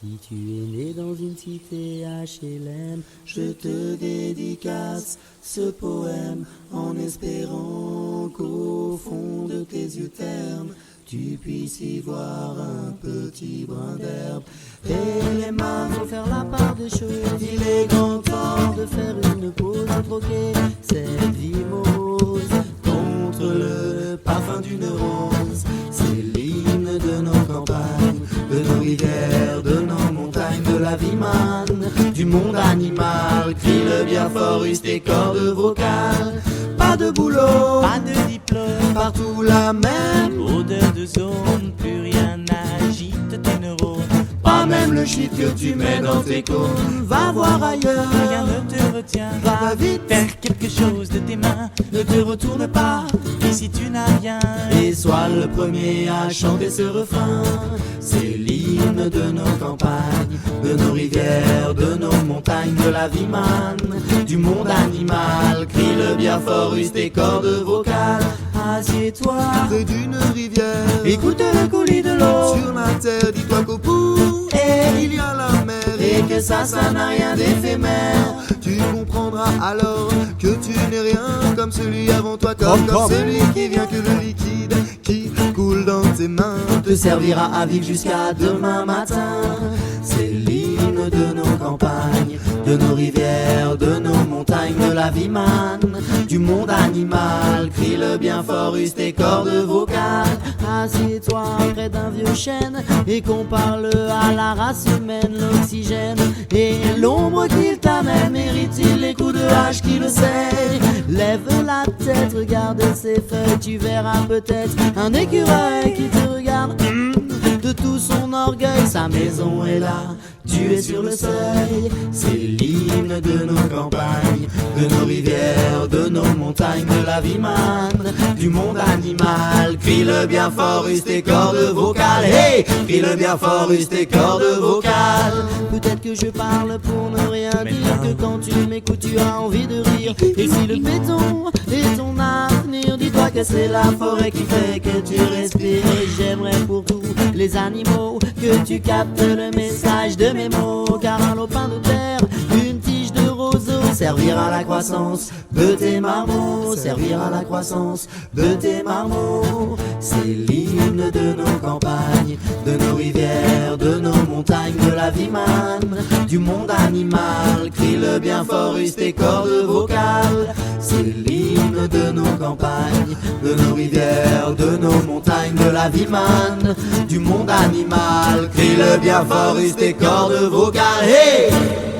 Si tu es né dans une cité HLM, je te dédicace ce poème en espérant qu'au fond de tes yeux ternes, tu puisses y voir un petit brin d'herbe. Et les mains faut faire la part des choses. Il est grand temps de faire une pause, de troquer cette vie morose contre le parfum d'une rose. C'est l'hymne de nos campagnes, de nos rivières, de nos montagnes, de la vie manne, du monde animal. Crie le bien fort, use tes cordes vocales. Pas de boulot, Pas de diplôme, partout la même odeur de zone, plus rien n'agite tes neurones. pas même le shit que tu mets dans tes cônes. Va voir ailleurs, Rien ne te retient, va vite, faire quelque chose de tes mains. ne te retourne pas Et si tu n'as rien, et sois le premier à chanter ce refrain. C'est l'hymne de nos campagnes, de nos rivières, de nos montagnes, de la vie manne, du monde animal. Crie le bien fort, use tes cordes vocales. Assieds-toi Près d'une rivière, écoute le coulis de l'eau. sur la terre, dis-toi qu'au bout, Et il y a la mer. et que ça n'a rien d'éphémère. Tu comprendras alors que tu n'es rien comme celui avant toi, comme celui qui vient que le liquide qui coule dans tes mains Te servira à vivre jusqu'à demain matin. C'est l'hymne de nos campagnes, de nos rivières, de nos montagnes, de la vie manne, du monde animal. Crie le bien fort, use tes cordes vocales. Assieds-toi près d'un vieux chêne et qu'on parle à la race humaine. L'oxygène et l'ombre qu'il t'amène, mérite-t-il les coups de hache qui le saignent? Lève la tête, regarde ses feuilles, tu verras peut-être un écureuil qui te regarde de tout son orgueil. Sa maison est là, tu es sur le seuil. C'est l'hymne de nos campagnes, de nos rivières, de nos montagnes, de la vie manne, du monde animal. Crie le bien fort, use tes cordes vocales. Hey, crie le bien fort, use tes cordes vocales. Peut-être que je parle pour ne rien dire, que quand tu m'écoutes tu as envie de rire. Et si le béton est ton avenir, dis-toi que c'est la forêt qui fait que tu respires. Et j'aimerais pour tous les animaux que tu captes le message de mes mots. Car un lopin de terre, une tige de roseau servira à la croissance de tes marmots, servira à la croissance de tes marmots. C'est l'hymne de nos campagnes, de nos rivières, de nos montagnes, de la vie manne, du monde animal. Crie le bien fort, use tes cordes vocales. C'est l'hymne de nos campagnes, de nos rivières, de nos montagnes, de la vie manne, du monde animal. Crie le bien fort, use tes cordes vocales. Hey!